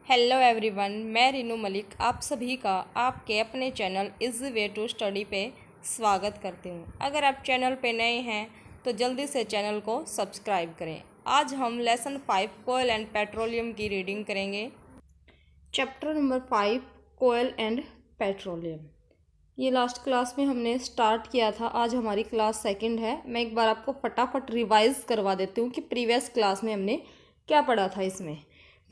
Hello everyone, मैं रीनू मलिक आप सभी का आपके अपने channel is way to study पे स्वागत करती हूँ। अगर आप चैनल पे नए हैं तो जल्दी से चैनल को सब्सक्राइब करें। आज हम लेसन 5 कोयल एंड पेट्रोलियम की रीडिंग करेंगे। Chapter number 5 coal and petroleum. ये लास्ट क्लास में हमने स्टार्ट किया था, आज हमारी क्लास सेकंड है। मैं एक बार आपको फटाफट रिवाइज करवा देती हूँ कि प्रीवियस क्लास में हमने क्या पढ़ा था। इसमें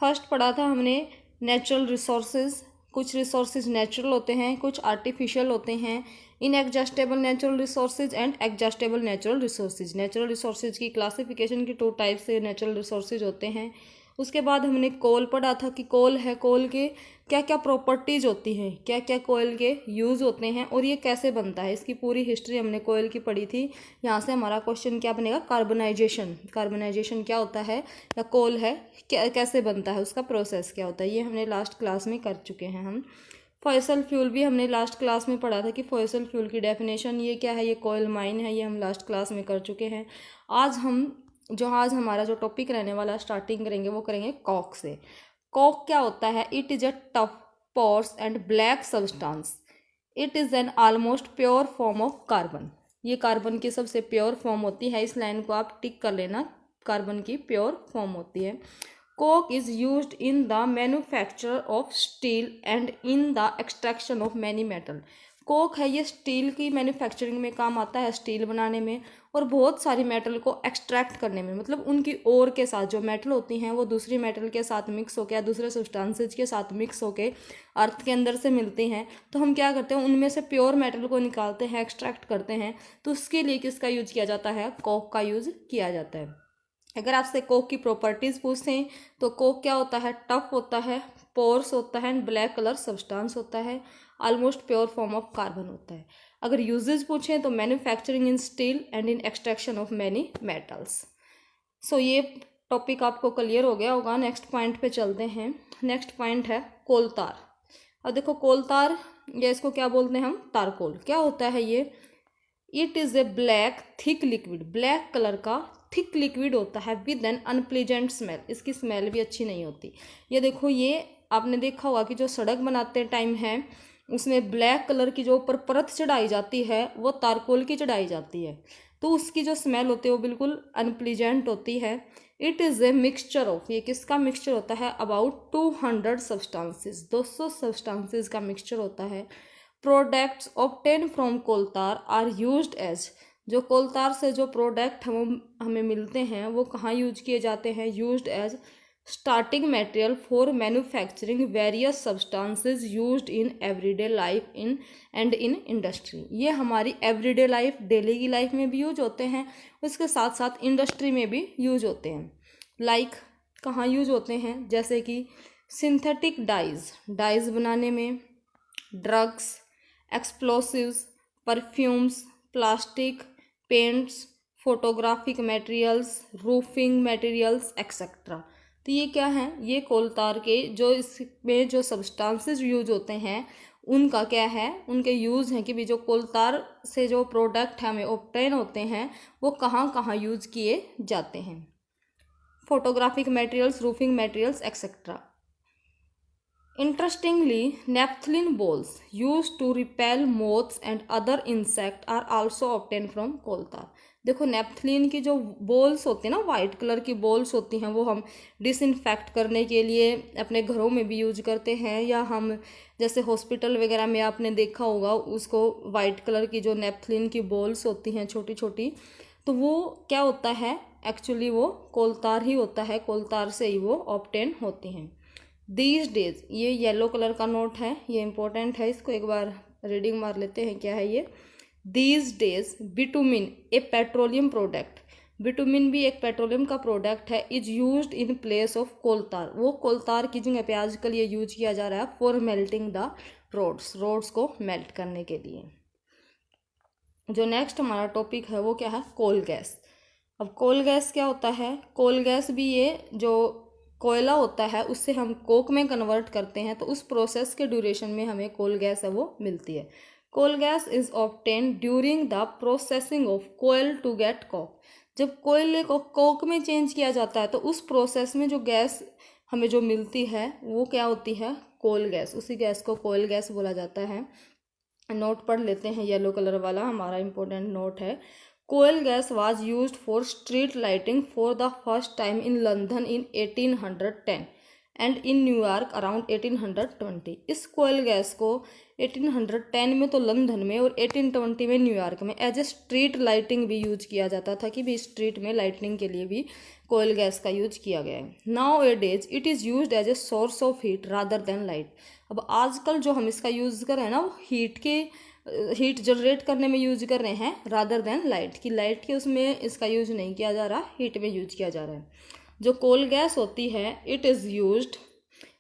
फर्स्ट पढ़ा था हमने नेचुरल रिसोर्सेज। कुछ रिसोर्सेज नेचुरल होते हैं, कुछ आर्टिफिशियल होते हैं। Inexhaustible natural resources and exhaustible natural resources. Natural resources की क्लासिफिकेशन की 2 टाइप से नेचुरल रिसोर्सेज होते हैं। उसके बाद हमने कोल पढ़ा था कि कोल है, कोल के क्या क्या प्रॉपर्टीज़ होती हैं, क्या क्या कोयल के यूज़ होते हैं और ये कैसे बनता है। इसकी पूरी हिस्ट्री हमने कोयल की पढ़ी थी। यहाँ से हमारा क्वेश्चन क्या बनेगा, कार्बनाइजेशन। कार्बनाइजेशन क्या होता है या कोल है क्या, कैसे बनता है, उसका प्रोसेस क्या होता है, ये हमने लास्ट क्लास में कर चुके हैं। हम फॉसिल फ्यूल भी हमने लास्ट क्लास में पढ़ा था कि फॉसिल फ्यूल की डेफिनेशन ये क्या है, ये कोयल माइन है, ये हम लास्ट क्लास में कर चुके हैं। आज हमारा जो टॉपिक रहने वाला स्टार्टिंग करेंगे वो करेंगे कॉक से। कॉक क्या होता है? It is a tough pores and black substance. It is an almost pure form of carbon. ये कार्बन की सबसे प्योर फॉर्म होती है। इस लाइन को आप टिक कर लेना, कार्बन की प्योर फॉर्म होती है। Coke is used in the manufacture of steel and in the extraction of many metal. Coke है ये स्टील की मैन्युफैक्चरिंग में काम आता है, स्टील बनाने में, और बहुत सारी मेटल को एक्सट्रैक्ट करने में। मतलब उनकी ओर के साथ जो मेटल होती हैं वो दूसरी मेटल के साथ मिक्स होकर या दूसरे सब्सटेंसेज के साथ मिक्स होकर अर्थ के अंदर से मिलती हैं। तो हम क्या करते हैं, उनमें से प्योर मेटल को निकालते हैं, एक्सट्रैक्ट करते हैं। तो उसके लिए किसका यूज किया जाता है? कोक का यूज किया जाता है। अगर आपसे कोक की प्रॉपर्टीज़ पूछते हैं तो कोक क्या होता है? टफ होता है, पोर्स होता है, ब्लैक कलर सब्सटेंस होता है, almost pure form of carbon होता है। अगर यूजेस पूछें तो manufacturing in steel and in extraction of many metals. So ये टॉपिक आपको क्लियर हो गया होगा। नेक्स्ट पॉइंट पे चलते हैं। नेक्स्ट पॉइंट है कोलतार। अब देखो कोलतार, या इसको क्या बोलते हैं हम? तारकोल। क्या होता है ये? It is A black thick liquid. Black colour का थिक लिक्विड होता है विद एन अनप्लीजेंट स्मेल। इसकी स्मेल भी अच्छी नहीं होती। ये देखो, ये आपने देखा होगा कि जो सड़क बनाते टाइम है उसमें ब्लैक कलर की जो ऊपर परत चढ़ाई जाती है वो तारकोल की चढ़ाई जाती है, तो उसकी जो स्मेल होती है वो बिल्कुल अनप्लीजेंट होती है। It is a mixture of, ये किसका मिक्सचर होता है? अबाउट 200 सब्सटेंसेज, 200 सब्सटेंसेज का मिक्सचर होता है। Products obtain from coal tar are used as, जो कोलतार से जो प्रोडक्ट हमें मिलते हैं वो कहाँ यूज किए जाते हैं? Used as starting material for manufacturing various substances used in everyday life in and in industry. ये हमारी एवरीडे लाइफ, डेली की लाइफ में भी यूज होते हैं, उसके साथ साथ इंडस्ट्री में भी यूज होते हैं। लाइक कहाँ यूज होते हैं? जैसे कि सिंथेटिक डाइज, डाइज बनाने में, drugs, explosives, perfumes, plastic, paints, photographic materials, roofing materials etcetera. तो ये क्या है? ये कोलतार के जो इसमें जो सब्सटेंसेस यूज होते हैं उनका क्या है, उनके यूज़ हैं कि भी जो कोलतार से जो प्रोडक्ट हमें ऑब्टेन होते हैं वो कहाँ कहाँ यूज किए जाते हैं। Photographic materials, roofing materials etcetera. Interestingly, naphthalene balls used to repel moths and other insects are also obtained from coal tar। देखो, नेपथलीन की जो बॉल्स होती हैं ना, वाइट कलर की बॉल्स होती हैं, वो हम डिसइंफेक्ट करने के लिए अपने घरों में भी यूज करते हैं, या हम जैसे हॉस्पिटल वगैरह में आपने देखा होगा उसको वाइट कलर की जो नेपथलीन की बॉल्स होती हैं छोटी छोटी, तो वो क्या होता है? एक्चुअली वो कोलतार ही होता है, कोलतार से ही वो ऑब्टेन होती हैं। दीज डेज, ये येलो कलर का नोट है, ये इंपॉर्टेंट है, इसको एक बार रीडिंग मार लेते हैं। क्या है ये? These days bitumen a petroleum product, bitumen भी एक पेट्रोलियम का प्रोडक्ट है, is used in place of coal tar. वो कोलतार की जगह पे आजकल ये यूज किया जा रहा है for melting the roads, roads को मेल्ट करने के लिए। जो नेक्स्ट हमारा टॉपिक है वो क्या है? Coal gas. अब कोल गैस क्या होता है? कोल गैस भी ये जो कोयला होता है उससे हम कोक में कन्वर्ट करते हैं, तो उस प्रोसेस के ड्यूरेशन में हमें कोल गैस है वो मिलती है। Coal gas is obtain during the processing of coal to get coke. जब कोयले को कोक में चेंज किया जाता है तो उस प्रोसेस में जो गैस हमें जो मिलती है वो क्या होती है, कोल गैस। उसी गैस को कोल गैस बोला जाता है। नोट पढ़ लेते हैं, येलो कलर वाला हमारा इंपॉर्टेंट नोट है। Coal gas was used for street lighting for the first time in London in 1810 and in New York around 1820। इस कोयल गैस को 1810 में तो लंदन में और 1820 में न्यूयॉर्क में एज ए स्ट्रीट लाइटिंग भी यूज किया जाता था, कि भी स्ट्रीट में लाइटिंग के लिए भी कोयल गैस का यूज किया गया है। Nowadays it is used as a source of heat rather than light. अब आजकल जो हम इसका यूज़ कर रहे हैं ना, वो हीट जनरेट करने में यूज कर रहे हैं रादर देन लाइट, कि लाइट के उसमें इसका यूज नहीं किया जा रहा, हीट में यूज किया जा रहा है। जो कोल गैस होती है it is used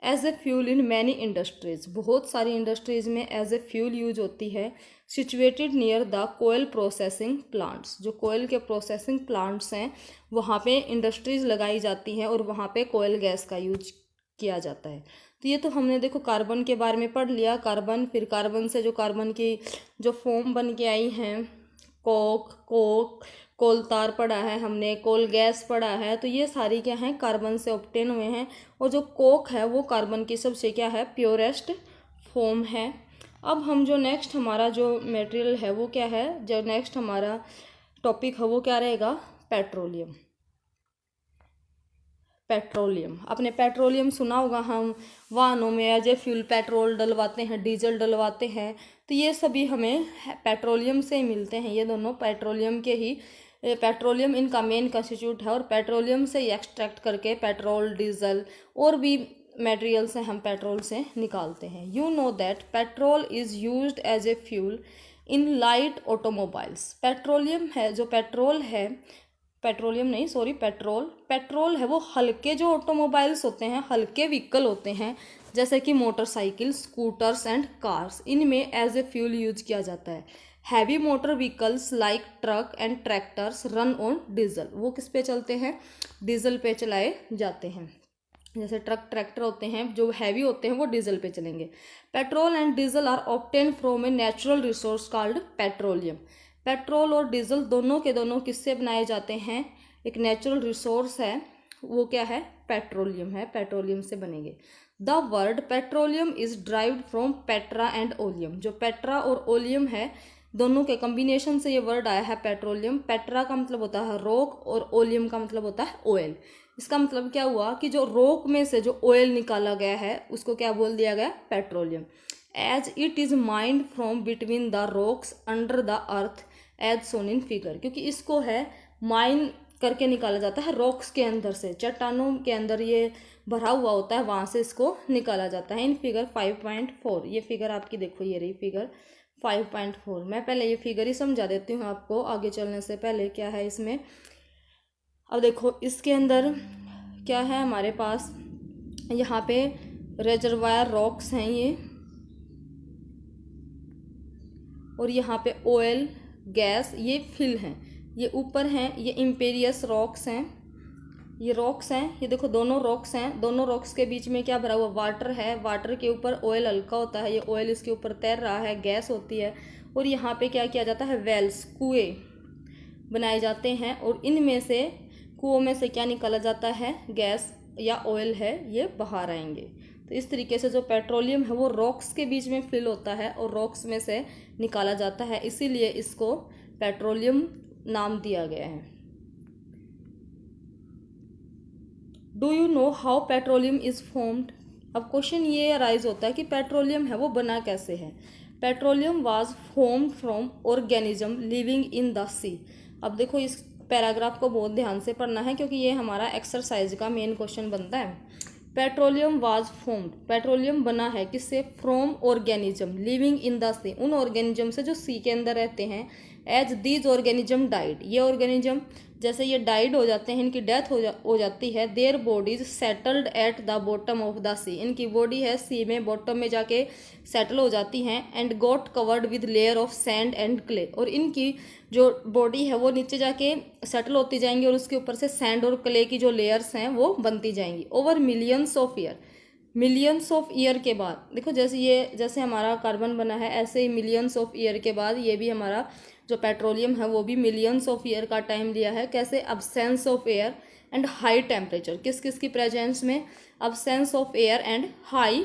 as a fuel in many industries, बहुत सारी इंडस्ट्रीज में एज ए फ्यूल यूज होती है। Situated near the coal processing plants, जो कोयल के प्रोसेसिंग प्लांट्स हैं वहाँ पे इंडस्ट्रीज लगाई जाती हैं और वहाँ पे कोयल गैस का यूज किया जाता है। तो ये तो हमने देखो कार्बन के बारे में पढ़ लिया। कार्बन, फिर कार्बन से जो कार्बन की जो फॉर्म बन के आई हैं, कोक, कोल तार पढ़ा है हमने, कोल गैस पढ़ा है। तो ये सारी क्या हैं, कार्बन से ऑब्टेन हुए हैं। और जो कोक है वो कार्बन की सबसे क्या है, प्योरेस्ट फॉर्म है। अब हम जो नेक्स्ट हमारा जो मटेरियल है वो क्या है, जो नेक्स्ट हमारा टॉपिक है वो क्या रहेगा, पेट्रोलियम। आपने पेट्रोलियम सुना होगा, हम वाहनों में एज ए फ्यूल पेट्रोल डलवाते हैं, डीजल डलवाते हैं। तो ये सभी हमें पेट्रोलियम से ही मिलते हैं, ये दोनों पेट्रोलियम के ही, पेट्रोलियम इनका मेन कंस्टिट्यूट है और पेट्रोलियम से ही एक्सट्रैक्ट करके पेट्रोल, डीजल और भी मटेरियल से हम पेट्रोल से निकालते हैं। You know that petrol is used as a fuel in light automobiles. Petroleum है, जो पेट्रोल है, पेट्रोल है वो हल्के जो ऑटोमोबाइल्स होते हैं, हल्के व्हीकल होते हैं, जैसे कि मोटरसाइकिल, स्कूटर्स एंड कार्स, इनमें एज ए फ्यूल यूज किया जाता है। Heavy motor vehicles like truck and tractors run on diesel, वो किस पे चलते हैं, डीजल पे चलाए जाते हैं। जैसे ट्रक, ट्रैक्टर होते हैं जो हैवी होते हैं वो डीजल पे चलेंगे। Petrol and diesel are obtain from a natural resource called petroleum. Petrol और डीजल दोनों के दोनों किससे बनाए जाते हैं, एक नेचुरल रिसोर्स है वो क्या है, पेट्रोलियम है, पेट्रोलियम से बनेंगे। The word petroleum is derived from Petra and oleum, जो पेट्रा और ओलियम है दोनों के कॉम्बिनेशन से ये वर्ड आया है पेट्रोलियम। पेट्रा का मतलब होता है रॉक और ओलियम का मतलब होता है ऑयल। इसका मतलब क्या हुआ कि जो रॉक में से जो ऑयल निकाला गया है उसको क्या बोल दिया गया, petroleum. As it is mined from between the rocks under the earth as shown in figure, क्योंकि इसको है माइन करके निकाला जाता है रॉक्स के अंदर से, चट्टानों के अंदर ये भरा हुआ होता है, वहाँ से इसको निकाला जाता है। इन फिगर 5.4, ये फिगर आपकी देखो, ये रही फिगर 5.4। मैं पहले ये फिगर ही समझा देती हूँ आपको आगे चलने से पहले क्या है इसमें। अब देखो इसके अंदर क्या है हमारे पास, यहाँ पे रिजर्वायर रॉक्स हैं ये, और यहाँ पे ऑयल, गैस, ये फिल हैं, ये ऊपर हैं, ये इम्पेरियस रॉक्स हैं, ये रॉक्स हैं, ये देखो दोनों रॉक्स हैं। दोनों रॉक्स के बीच में क्या भरा हुआ, वाटर है, वाटर के ऊपर ऑयल हल्का होता है, ये ऑयल इसके ऊपर तैर रहा है, गैस होती है। और यहाँ पे क्या किया जाता है, वेल्स, कुएं बनाए जाते हैं, और इनमें से कुओं में से क्या निकाला जाता है, गैस या ऑयल है, ये बाहर आएंगे। तो इस तरीके से जो पेट्रोलियम है वो रॉक्स के बीच में फिल होता है और रॉक्स में से निकाला जाता है, इसीलिए इसको पेट्रोलियम नाम दिया गया है। Do you know how petroleum is formed. अब क्वेश्चन ये अराइज होता है कि पेट्रोलियम है वो बना कैसे है। Petroleum was formed from organism living in the sea. अब देखो इस पैराग्राफ को बहुत ध्यान से पढ़ना है क्योंकि ये हमारा एक्सरसाइज का मेन क्वेश्चन बनता है। पेट्रोलियम वाज फॉर्म्ड, पेट्रोलियम बना है किससे, from organism living in the sea, उन ऑर्गेनिज्म से जो सी के अंदर रहते हैं। एज दीज ऑर्गेनिज्म डाइड, ये ऑर्गेनिज्म जैसे ये डाइड हो जाते हैं, इनकी डेथ हो जाती है। Their bodies settled at the bottom of the sea, इनकी बॉडी है सी में बॉटम में जाके सेटल हो जाती हैं। And got covered with layer of sand and clay, और इनकी जो बॉडी है वो नीचे जाके सेटल होती जाएंगी और उसके ऊपर से सैंड और क्ले की जो लेयर्स हैं वो बनती जाएंगी। ओवर मिलियंस ऑफ ईयर के बाद, देखो जैसे हमारा कार्बन बना है ऐसे ही मिलियंस ऑफ ईयर के बाद ये भी हमारा जो पेट्रोलियम है वो भी मिलियंस ऑफ ईयर का टाइम लिया है। कैसे, absence of air, and high temperature, किस किस की प्रेजेंस में, absence of air and high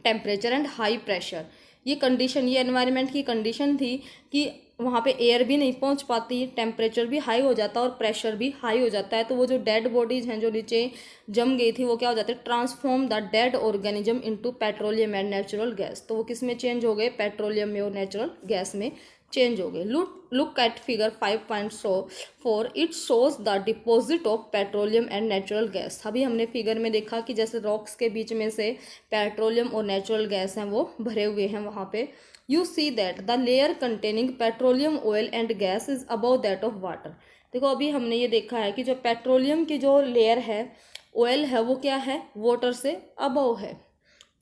temperature and high pressure. ये कंडीशन, ये एनवायरनमेंट की कंडीशन थी कि वहाँ पे एयर भी नहीं पहुँच पाती, टेम्परेचर भी हाई हो जाता और प्रेशर भी हाई हो जाता है। तो वो जो डेड बॉडीज हैं जो नीचे जम गई थी वो क्या हो जाते हैं, transform the dead organism into petroleum and natural gas. तो वो किस में चेंज हो गए, पेट्रोलियम में और नेचुरल गैस में चेंज हो गए। Look at figure 5.4, it shows the deposit of petroleum and natural gas. अभी हमने फिगर में देखा कि जैसे रॉक्स के बीच में से पेट्रोलियम और नेचुरल गैस हैं वो भरे हुए हैं वहाँ पे। You see that the layer containing petroleum oil and gas is above that of water. देखो अभी हमने ये देखा है कि जो पेट्रोलियम की जो लेयर है, ऑयल है, वो क्या है, वाटर से अबव है।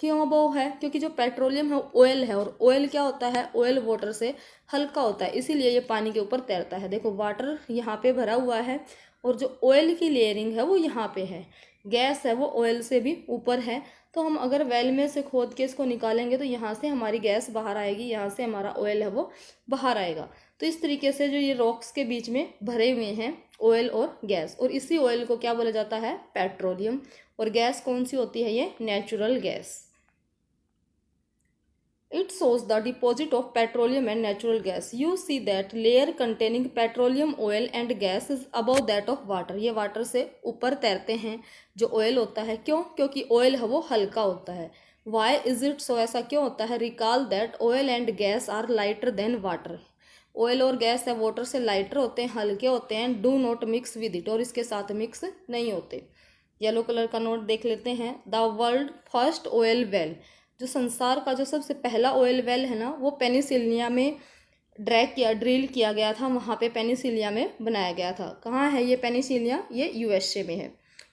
क्यों अबव है, क्योंकि जो पेट्रोलियम है ऑयल है, और ऑयल क्या होता है, ऑयल वाटर से हल्का होता है, इसीलिए ये पानी के ऊपर तैरता है। देखो वाटर यहाँ पे भरा हुआ है और जो ऑयल की लेयरिंग है वो यहाँ पे है, गैस है वो ऑयल से भी ऊपर है। तो हम अगर वेल में से खोद के इसको निकालेंगे तो यहाँ से हमारी गैस बाहर आएगी, यहाँ से हमारा ऑयल है वो बाहर आएगा। तो इस तरीके से जो ये रॉक्स के बीच में भरे हुए हैं ऑयल और गैस, और इसी ऑयल को क्या बोला जाता है, पेट्रोलियम। और गैस कौन सी होती है, ये natural gas. It shows the deposit of petroleum and natural gas. You see that layer containing petroleum, oil and gas is above that of water. ये वाटर से ऊपर तैरते हैं जो ऑयल होता है। क्यों, क्योंकि ऑयल है वो हल्का होता है। Why is it so, ऐसा क्यों होता है। Recall that oil and gas are lighter than water. Oil और गैस है वाटर से लाइटर होते हैं, हल्के होते हैं। Do not mix with it, और इसके साथ मिक्स नहीं होते। येलो कलर का नोट देख लेते हैं। The world first oil well, जो संसार का जो सबसे पहला ऑयल वेल है ना, वो पेनिसिलिया में ड्रिल किया गया था, वहाँ पे पेनिसिलिया में बनाया गया था। कहाँ है ये पेनिसिलिया, ये यूएसए में है।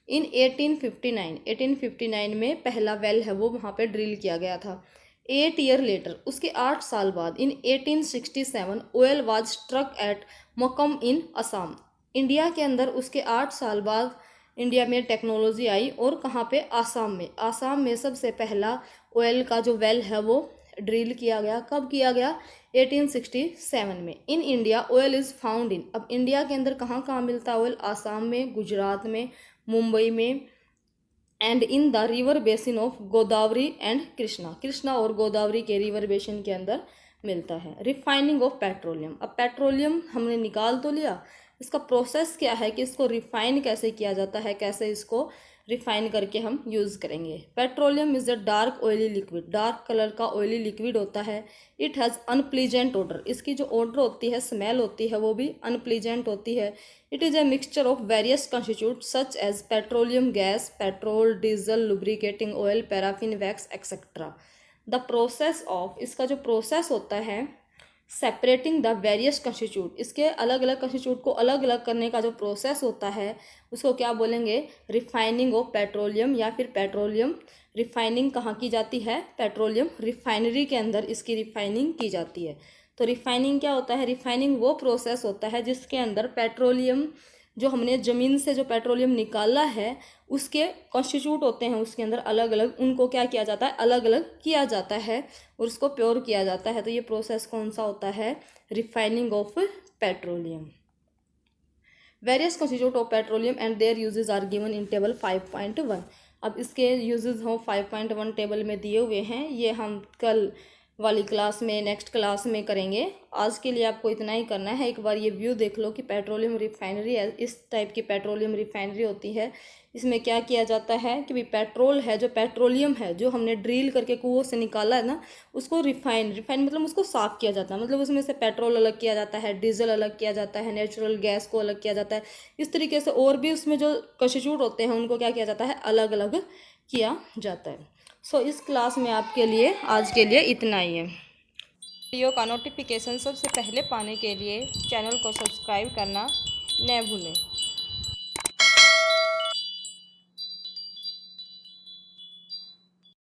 इन 1859 में पहला वेल है वो वहाँ पे ड्रिल किया गया था। 8 ईयर लेटर, उसके 8 साल बाद, in 1867 oil was struck at Makum in Assam. India के अंदर उसके 8 साल बाद इंडिया में टेक्नोलॉजी आई, और कहाँ पे, आसाम में। आसाम में सबसे पहला ऑयल का जो वेल है वो ड्रिल किया गया। कब किया गया, 1867 में। In India oil is found in, अब इंडिया के अंदर कहाँ कहाँ मिलता है ऑयल, आसाम में, गुजरात में, मुंबई में, and in the river basin of Godavari and Krishna और गोदावरी के रिवर बेसिन के अंदर मिलता है। रिफाइनिंग ऑफ पेट्रोलियम, अब पेट्रोलियम हमने निकाल तो लिया, इसका प्रोसेस क्या है कि इसको रिफाइन कैसे किया जाता है, कैसे इसको रिफाइन करके हम यूज़ करेंगे। Petroleum is a dark oily liquid, dark colour का ऑयली लिक्विड होता है। इट हैज़ अनप्लीजेंट ऑडर, इसकी जो ऑडर होती है, स्मेल होती है, वो भी अनप्लीजेंट होती है। It is a mixture of various constitute such as petroleum gas, petrol, diesel, lubricating oil, paraffin, wax etcetera. The process of, इसका जो प्रोसेस होता है, सेपरेटिंग द वेरियस कंस्टिट्यूट, इसके अलग अलग कंस्टिट्यूट को अलग अलग करने का जो प्रोसेस होता है उसको क्या बोलेंगे, रिफाइनिंग ऑफ पेट्रोलियम, या फिर पेट्रोलियम रिफाइनिंग कहाँ की जाती है, पेट्रोलियम रिफाइनरी के अंदर इसकी रिफाइनिंग की जाती है। तो रिफाइनिंग क्या होता है, रिफाइनिंग वो प्रोसेस होता है जिसके अंदर पेट्रोलियम, जो हमने ज़मीन से जो पेट्रोलियम निकाला है उसके कॉन्स्टिट्यूट होते हैं उसके अंदर अलग अलग, उनको क्या किया जाता है, अलग अलग किया जाता है और उसको प्योर किया जाता है। तो ये प्रोसेस कौन सा होता है, refining of petroleum. Various constitute of petroleum and their uses are given in table 5.1। अब इसके यूजेस हम 5.1 टेबल में दिए हुए हैं, ये हम कल वाली क्लास में, नेक्स्ट क्लास में करेंगे। आज के लिए आपको इतना ही करना है। एक बार ये व्यू देख लो कि पेट्रोलियम रिफाइनरी है, इस टाइप की पेट्रोलियम रिफाइनरी होती है। इसमें क्या किया जाता है कि भाई पेट्रोल है, जो पेट्रोलियम है जो हमने ड्रिल करके कुओं से निकाला है ना, उसको रिफाइन मतलब उसको साफ़ किया जाता है, मतलब उसमें से पेट्रोल अलग किया जाता है, डीजल अलग किया जाता है, नेचुरल गैस को अलग किया जाता है। इस तरीके से और भी उसमें जो कंस्टिट्यूट होते हैं उनको क्या किया जाता है, अलग अलग किया जाता है। सो इस क्लास में आपके लिए आज के लिए इतना ही है। वीडियो का नोटिफिकेशन सबसे पहले पाने के लिए चैनल को सब्सक्राइब करना न भूलें।